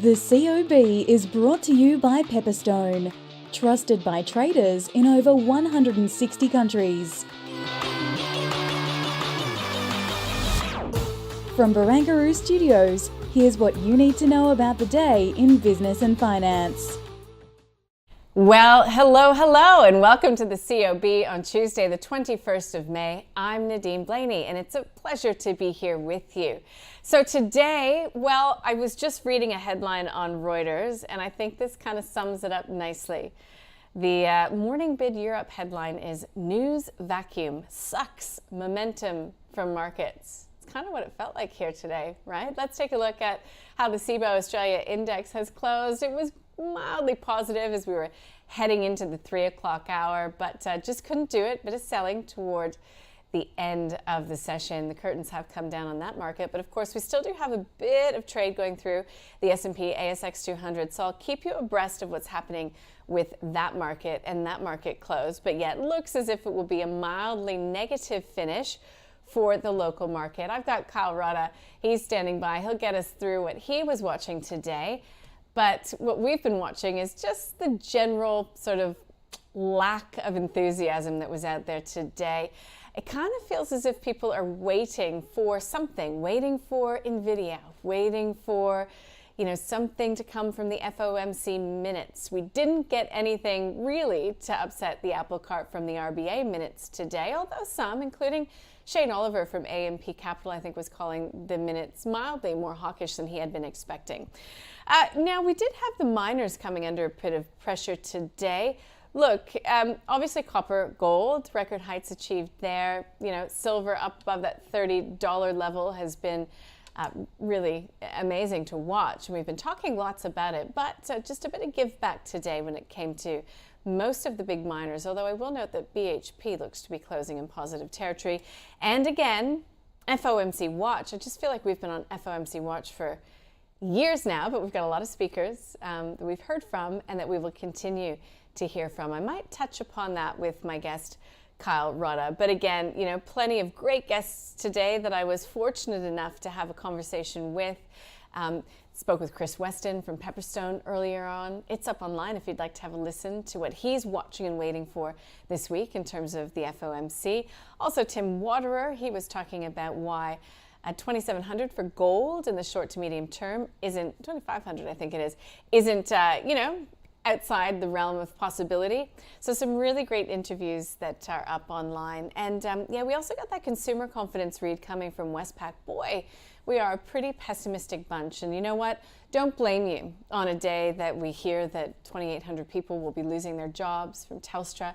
The COB is brought to you by Pepperstone, trusted by traders in over 160 countries. From Barangaroo Studios, here's what you need to know about the day in business and finance. Well, hello, and welcome to the COB on Tuesday, the 21st of May. I'm Nadine Blaney, and it's a pleasure to be here with you. So today, well, I was just reading a headline on Reuters, and I think this kind of sums it up nicely. The Morning Bid Europe headline is "News Vacuum Sucks Momentum from Markets." It's kind of what it felt like here today, right? Let's take a look at how the COB Australia Index has closed. It was mildly positive as we were heading into the 3 o'clock hour, but just couldn't do it. Bit of selling toward the end of the session. The curtains have come down on that market, but of course we still do have a bit of trade going through the S&P ASX 200, so I'll keep you abreast of what's happening with that market and that market close. But yet it looks as if it will be a mildly negative finish for the local market. I've got Kyle Rutta. He's standing by. He'll get us through what he was watching today. But what we've been watching is just the general sort of lack of enthusiasm that was out there today. It kind of feels as if people are waiting for something, waiting for NVIDIA, waiting for, something to come from the FOMC minutes. We didn't get anything really to upset the apple cart from the RBA minutes today, although some, including Shane Oliver from AMP Capital, I think, was calling the minutes mildly more hawkish than he had been expecting. Now, we did have the miners coming under a bit of pressure today. Look, obviously copper, gold, record heights achieved there. Silver up above that $30 level has been really amazing to watch. And we've been talking lots about it, but just a bit of give back today when it came to most of the big miners, although I will note that BHP looks to be closing in positive territory. And again, FOMC watch. I just feel like we've been on FOMC watch for years now, but we've got a lot of speakers that we've heard from and that we will continue to hear from. I might touch upon that with my guest, Kyle Rutta. But again, plenty of great guests today that I was fortunate enough to have a conversation with. Spoke with Chris Weston from Pepperstone earlier on. It's up online if you'd like to have a listen to what he's watching and waiting for this week in terms of the FOMC. Also, Tim Waterer, he was talking about why at 2,700 for gold in the short to medium term isn't, 2,500 I think it is, isn't, outside the realm of possibility. So some really great interviews that are up online. And we also got that consumer confidence read coming from Westpac. Boy, we are a pretty pessimistic bunch. And you know what? Don't blame you on a day that we hear that 2,800 people will be losing their jobs from Telstra.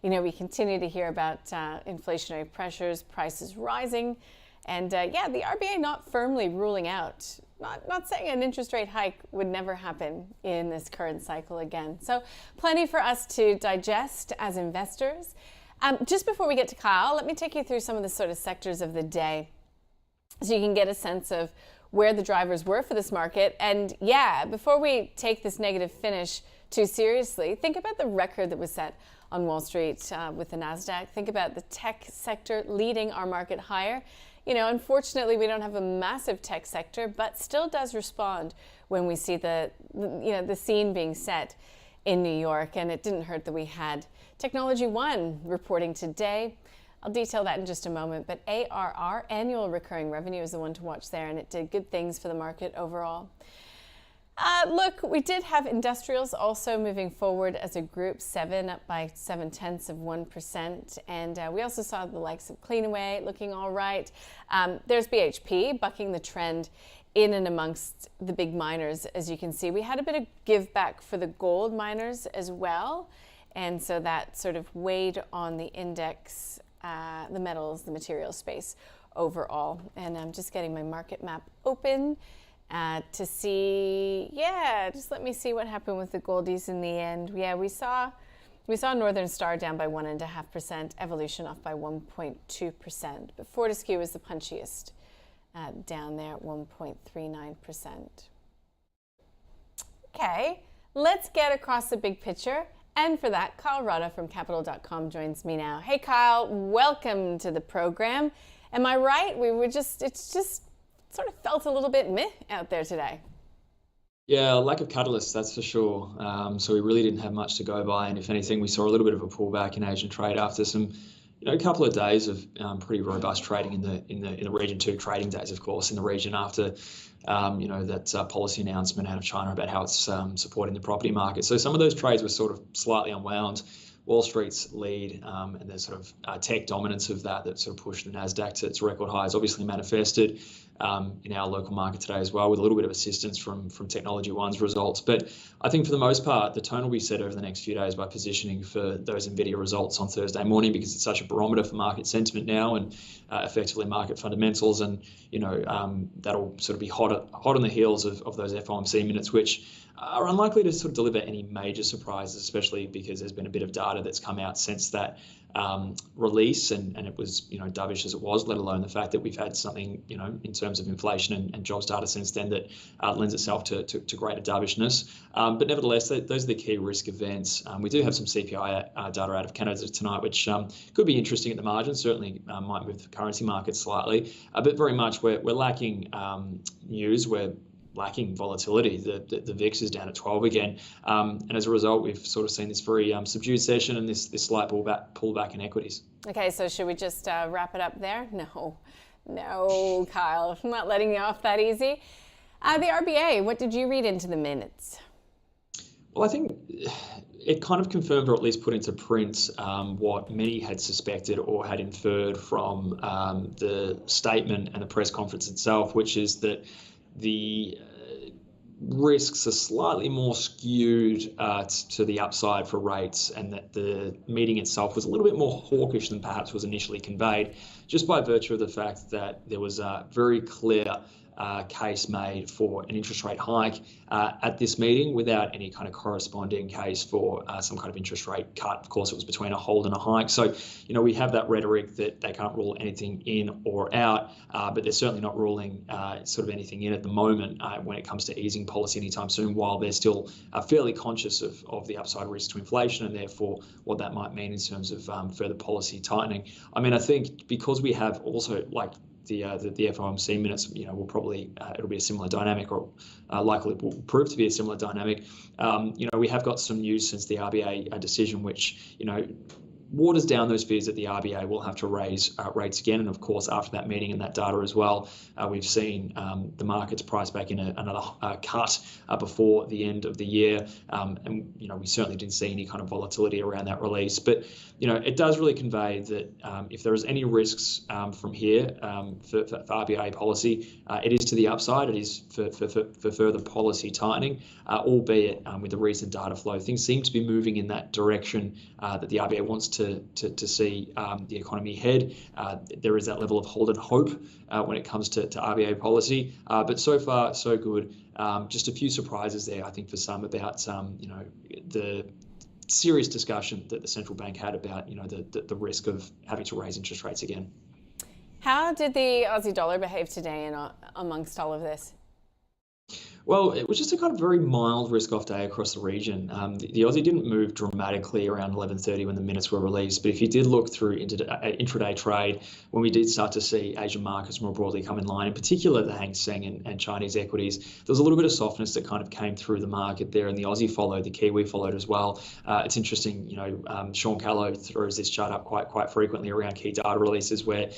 We continue to hear about inflationary pressures, prices rising. And the RBA not firmly ruling out, not saying an interest rate hike would never happen in this current cycle again. So plenty for us to digest as investors. Just before we get to Kyle, let me take you through some of the sort of sectors of the day so you can get a sense of where the drivers were for this market. And before we take this negative finish too seriously, think about the record that was set on Wall Street with the NASDAQ. Think about the tech sector leading our market higher. Unfortunately, we don't have a massive tech sector, but still does respond when we see the scene being set in New York. And it didn't hurt that we had Technology One reporting today. I'll detail that in just a moment, but ARR, annual recurring revenue, is the one to watch there, and it did good things for the market overall. Look, we did have industrials also moving forward as a group, 7 up by 0.7%. And we also saw the likes of Cleanaway looking all right. There's BHP bucking the trend in and amongst the big miners. As you can see, we had a bit of give back for the gold miners as well. And so that sort of weighed on the index, the metals, the materials space overall. And I'm just getting my market map open to see, just let me see what happened with the goldies in the end. We saw Northern Star down by 1.5%, Evolution off by 1.2%, but Fortescue was the punchiest, down there at 1.39%. Okay, let's get across the big picture. And for that, Kyle Rutta from Capital.com joins me now. Hey, Kyle, welcome to the program. Am I right? It's just sort of felt a little bit meh out there today. Yeah, lack of catalyst, that's for sure. So we really didn't have much to go by, and if anything, we saw a little bit of a pullback in Asian trade after some, a couple of days of pretty robust trading in the region. 2 trading days, of course, in the region after that policy announcement out of China about how it's supporting the property market. So some of those trades were sort of slightly unwound. Wall Street's lead and the sort of tech dominance of that sort of pushed the Nasdaq to its record highs, obviously manifested in our local market today as well, with a little bit of assistance from Technology One's results. But I think for the most part, the tone will be set over the next few days by positioning for those NVIDIA results on Thursday morning, because it's such a barometer for market sentiment now and effectively market fundamentals. And, that'll sort of be hot on the heels of those FOMC minutes, which are unlikely to sort of deliver any major surprises, especially because there's been a bit of data that's come out since that release, and it was dovish as it was, let alone the fact that we've had something in terms of inflation and jobs data since then that lends itself to greater dovishness. But nevertheless, those are the key risk events. We do have some CPI data out of Canada tonight, which could be interesting at the margin. Certainly might move the currency market slightly, but very much we're lacking news. We're lacking volatility. The VIX is down at 12 again, and as a result, we've sort of seen this very subdued session and this slight pullback in equities. Okay, so should we just wrap it up there? No, Kyle, I'm not letting you off that easy. The RBA, what did you read into the minutes? Well, I think it kind of confirmed, or at least put into print, what many had suspected or had inferred from the statement and the press conference itself, which is that the risks are slightly more skewed to the upside for rates, and that the meeting itself was a little bit more hawkish than perhaps was initially conveyed, just by virtue of the fact that there was a very clear case made for an interest rate hike at this meeting without any kind of corresponding case for some kind of interest rate cut. Of course, it was between a hold and a hike. So, we have that rhetoric that they can't rule anything in or out, but they're certainly not ruling sort of anything in at the moment when it comes to easing policy anytime soon, while they're still fairly conscious of the upside risk to inflation and therefore what that might mean in terms of further policy tightening. I mean, I think because we have also the FOMC minutes, will probably it'll be a similar dynamic, or likely will prove to be a similar dynamic. We have got some news since the RBA decision, which waters down those fears that the RBA will have to raise rates again. And of course, after that meeting and that data as well, we've seen the markets price back in another cut before the end of the year. And we certainly didn't see any kind of volatility around that release. But it does really convey that if there is any risks from here for RBA policy, it is to the upside. It is for further policy tightening, albeit with the recent data flow, things seem to be moving in that direction that the RBA wants to see the economy head. There is that level of hold and hope when it comes to RBA policy, but so far so good. Just a few surprises there, I think, for some about the serious discussion that the central bank had about the risk of having to raise interest rates again. How did the Aussie dollar behave today amongst all of this? Well, it was just a kind of very mild risk-off day across the region. The Aussie didn't move dramatically around 11:30 when the minutes were released, but if you did look through intraday trade, when we did start to see Asian markets more broadly come in line, in particular the Hang Seng and Chinese equities, there was a little bit of softness that kind of came through the market there, and the Aussie followed, the Kiwi followed as well. It's interesting, Sean Callow throws this chart up quite frequently around key data releases where,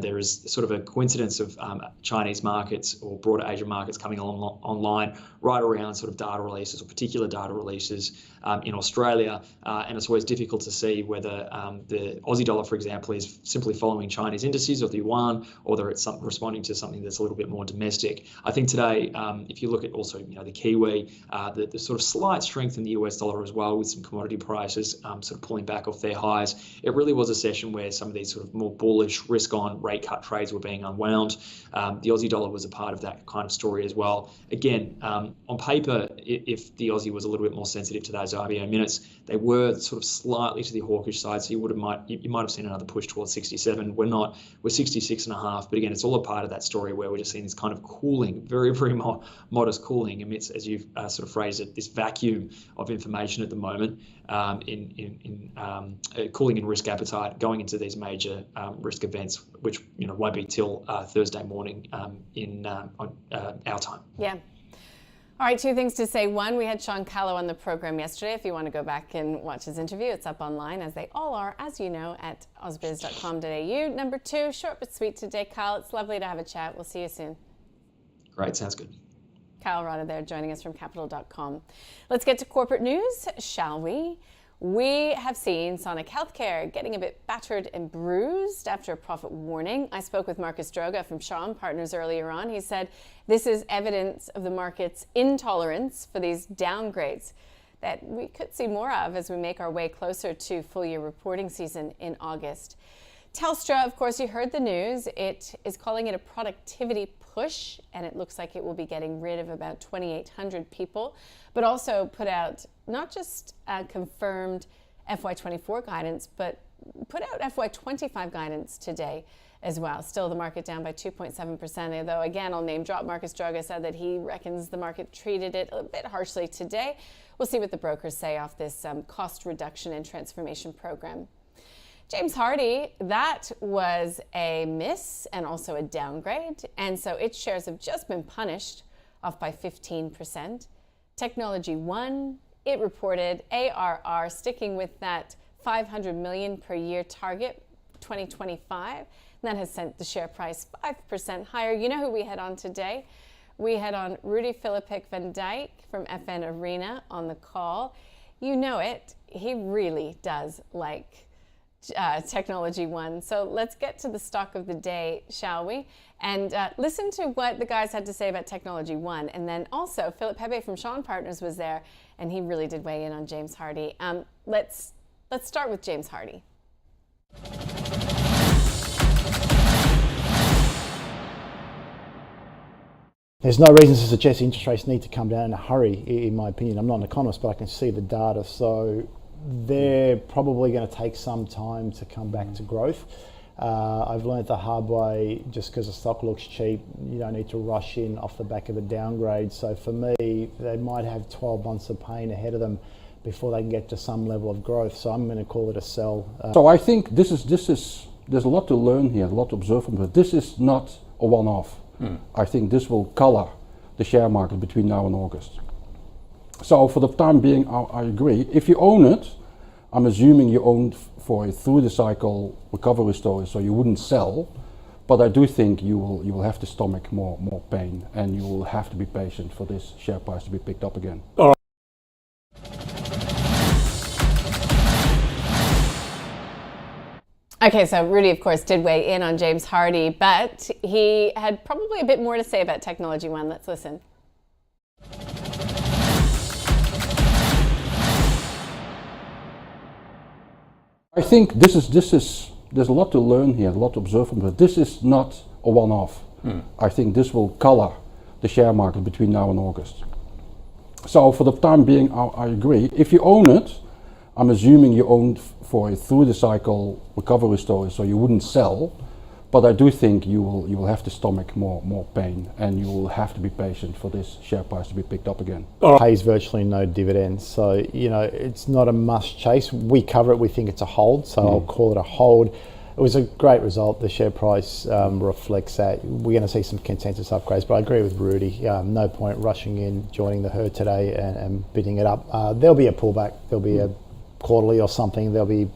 there is sort of a coincidence of Chinese markets or broader Asian markets coming online right around sort of data releases or particular data releases in Australia, and it's always difficult to see whether the Aussie dollar, for example, is simply following Chinese indices or the yuan, or whether it's responding to something that's a little bit more domestic. I think today, if you look at also the Kiwi, the sort of slight strength in the US dollar as well, with some commodity prices sort of pulling back off their highs, it really was a session where some of these sort of more bullish risk-on rate cut trades were being unwound. The Aussie dollar was a part of that kind of story as well. Again, on paper, if the Aussie was a little bit more sensitive to those RBA minutes, they were sort of slightly to the hawkish side, so you might have seen another push towards 67. We're not. We're 66.5. But again, it's all a part of that story where we're just seeing this kind of cooling, very, very modest cooling amidst, as you've sort of phrased it, this vacuum of information at the moment, in cooling in risk appetite going into these major risk events, which won't be till Thursday morning on our time. Yeah. All right, two things to say. One, we had Sean Callow on the program yesterday. If you want to go back and watch his interview, it's up online, as they all are, as you know, at ausbiz.com.au. Number two, short but sweet today, Kyle. It's lovely to have a chat. We'll see you soon. Great, sounds good. Kyle Rada there joining us from capital.com. Let's get to corporate news, shall we? We have seen Sonic Healthcare getting a bit battered and bruised after a profit warning. I spoke with Marcus Droga from Shaw & Partners earlier on. He said this is evidence of the market's intolerance for these downgrades that we could see more of as we make our way closer to full year reporting season in August. Telstra, of course, you heard the news. It is calling it a productivity push, and it looks like it will be getting rid of about 2,800 people, but also put out not just confirmed FY24 guidance, but put out FY25 guidance today as well. Still, the market down by 2.7%, although again, I'll name drop. Marcus Droga said that he reckons the market treated it a bit harshly today. We'll see what the brokers say off this cost reduction and transformation program. James Hardie, that was a miss and also a downgrade, and so its shares have just been punished, off by 15%. Technology One, it reported ARR sticking with that 500 million per year target, 2025. And that has sent the share price 5% higher. You know who we had on today? We had on Rudy Philippik van Dijk from FN Arena on the call. You know it. He really does like Technology One. So let's get to the stock of the day, shall we? And listen to what the guys had to say about Technology One. And then also, Philip Pepe from Shaw & Partners was there, and he really did weigh in on James Hardie. Let's start with James Hardie. There's no reason to suggest interest rates need to come down in a hurry, in my opinion. I'm not an economist, but I can see the data. So they're probably going to take some time to come back to growth. I've learned the hard way, just because the stock looks cheap, you don't need to rush in off the back of a downgrade. So for me, they might have 12 months of pain ahead of them before they can get to some level of growth. So I'm going to call it a sell. So I think this is there's a lot to learn here, a lot to observe from it. This is not a one-off. I think this will color the share market between now and August. So for the time being, I agree. If you own it, I'm assuming you own for a through the cycle recovery story, so you wouldn't sell. But I do think you will have to stomach more pain, and you will have to be patient for this share price to be picked up again. Okay, so Rudy, of course, did weigh in on James Hardie, but he had probably a bit more to say about Technology One. Let's listen. I think there's a lot to learn here, a lot to observe from it. This is not a one-off. I think this will color the share market between now and August. So for the time being, I agree. If you own it, I'm assuming you own for a through the cycle recovery story, so you wouldn't sell. But I do think you will have to stomach more pain, and you will have to be patient for this share price to be picked up again. Pays virtually no dividends, so it's not a must chase. We cover it, we think it's a hold, so I'll call it a hold. It was a great result. The share price reflects that. We're going to see some consensus upgrades, but I agree with Rudy. No point rushing in, joining the herd today and bidding it up. There'll be a pullback. There'll be a quarterly or something. There'll be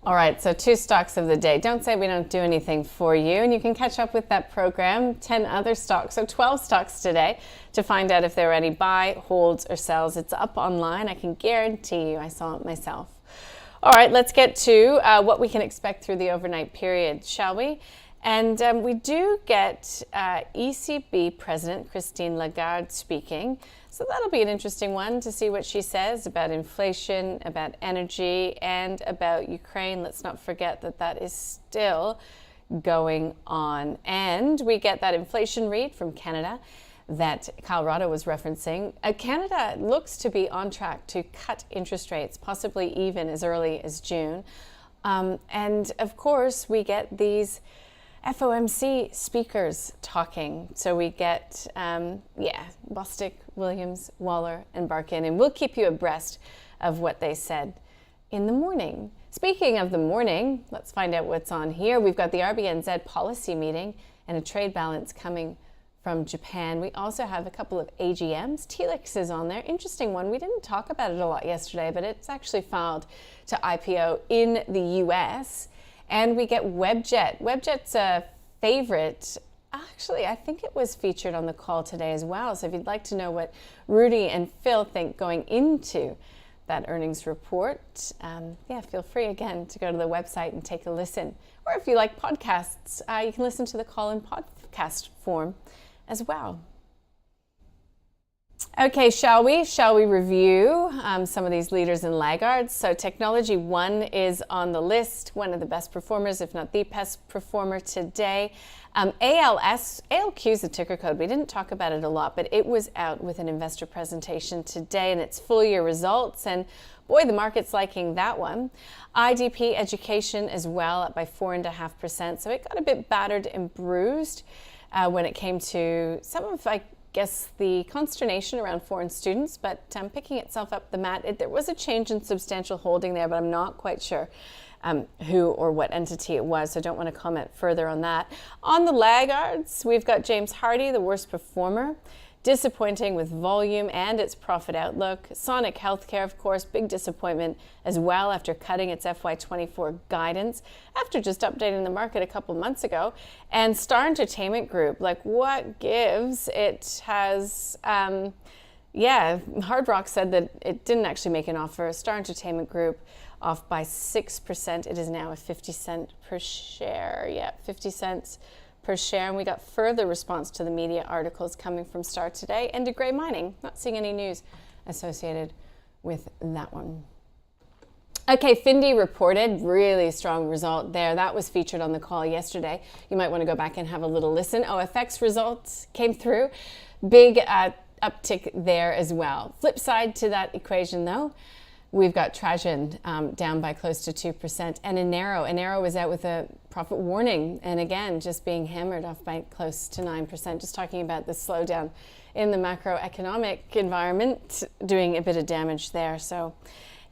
All right, so two stocks of the day. Don't say we don't do anything for you. And you can catch up with that program, 10 other stocks, so 12 stocks today, to find out if there are any buy, holds, or sells. It's up online. I can guarantee you I saw it myself. All right, let's get to what we can expect through the overnight period, shall we? And we do get ECB President Christine Lagarde speaking. So that'll be an interesting one to see what she says about inflation, about energy, and about Ukraine. Let's not forget that that is still going on. And we get that inflation read from Canada that Kyle Rada was referencing. Canada looks to be on track to cut interest rates, possibly even as early as June. And of course, we get these FOMC speakers talking. So we get, Bostic, Williams, Waller, and Barkin, and we'll keep you abreast of what they said in the morning. Speaking of the morning, let's find out what's on here. We've got the RBNZ policy meeting and a trade balance coming from Japan. We also have a couple of AGMs. Telix is on there. Interesting one. We didn't talk about it a lot yesterday, but it's actually filed to IPO in the US. And we get Webjet. Webjet's a favorite. Actually, I think it was featured on the call today as well. So if you'd like to know what Rudy and Phil think going into that earnings report, feel free again to go to the website and take a listen. Or if you like podcasts, you can listen to the call in podcast form as well. Okay, shall we review some of these leaders and laggards? So Technology One is on the list, one of the best performers, if not the best performer today. ALQ is the ticker code. We didn't talk about it a lot, but it was out with an investor presentation today and its full year results. And boy, the market's liking that one. IDP Education as well, up by 4.5%. So it got a bit battered and bruised when it came to some of, I guess, the consternation around foreign students, but picking itself up the mat. There was a change in substantial holding there, but I'm not quite sure who or what entity it was, so I don't want to comment further on that. On the laggards, we've got James Hardie, the worst performer. Disappointing with volume and its profit outlook. Sonic Healthcare, of course, big disappointment as well after cutting its FY24 guidance after just updating the market a couple months ago. And Star Entertainment Group, like what gives? It has, Hard Rock said that it didn't actually make an offer. Star Entertainment Group off by 6%. It is now at 50 cents per share. Yeah, 50 cents per share, and we got further response to the media articles coming from Star today. And DeGray Mining, not seeing any news associated with that one. Okay, Findy reported really strong result there. That was featured on the call yesterday. You might want to go back and have a little listen. OFX results came through. Big uptick there as well. Flip side to that equation though, we've got Trajan down by close to 2%, and Enero was out with a profit warning, and again, just being hammered off by close to 9%, just talking about the slowdown in the macroeconomic environment, doing a bit of damage there. So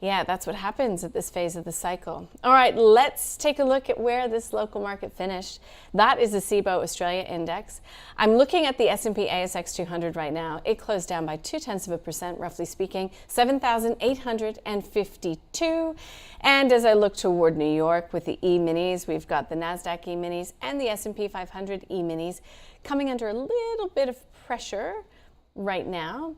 yeah, that's what happens at this phase of the cycle. All right, let's take a look at where this local market finished. That is the CBO Australia Index. I'm looking at the S&P ASX 200 right now. It closed down by 0.2%, roughly speaking, 7,852. And as I look toward New York with the E-minis, we've got the NASDAQ E-minis and the S&P 500 E-minis coming under a little bit of pressure right now.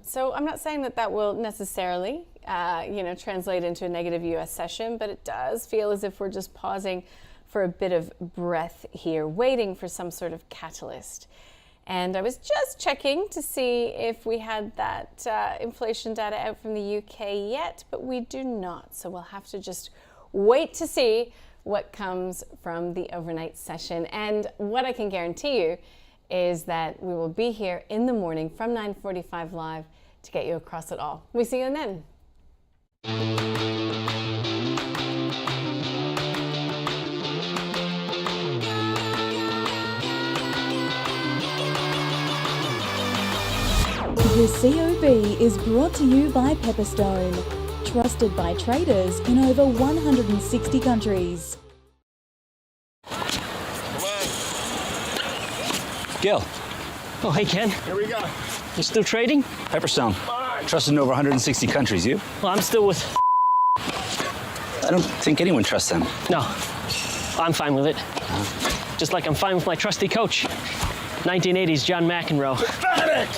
So I'm not saying that will necessarily, translate into a negative U.S. session, but it does feel as if we're just pausing for a bit of breath here, waiting for some sort of catalyst. And I was just checking to see if we had that inflation data out from the UK yet, but we do not. So we'll have to just wait to see what comes from the overnight session. And what I can guarantee you is that we will be here in the morning from 9:45 live to get you across it all. We see you then. The COB is brought to you by Pepperstone, trusted by traders in over 160 countries. Gil. Oh, hey, Ken. Here we go. You still trading? Pepperstone. Trusted in over 160 countries. You? Well, I'm still with... I don't think anyone trusts them. No, I'm fine with it. Just like I'm fine with my trusty coach. 1980s John McEnroe. Pathetic!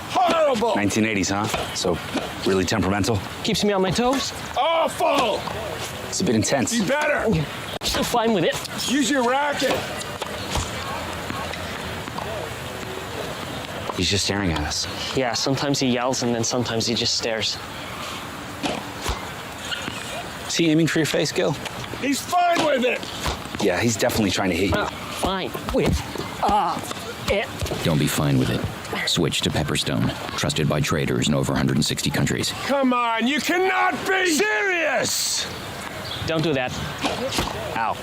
Horrible! 1980s, huh? So, really temperamental? Keeps me on my toes. Awful! It's a bit intense. Be better! Still fine with it. Use your racket! He's just staring at us. Yeah, sometimes he yells and then sometimes he just stares. Is he aiming for your face, Gil? He's fine with it! Yeah, he's definitely trying to hit you. Fine with it. Don't be fine with it. Switch to Pepperstone, trusted by traders in over 160 countries. Come on, you cannot be serious! Don't do that. Ow.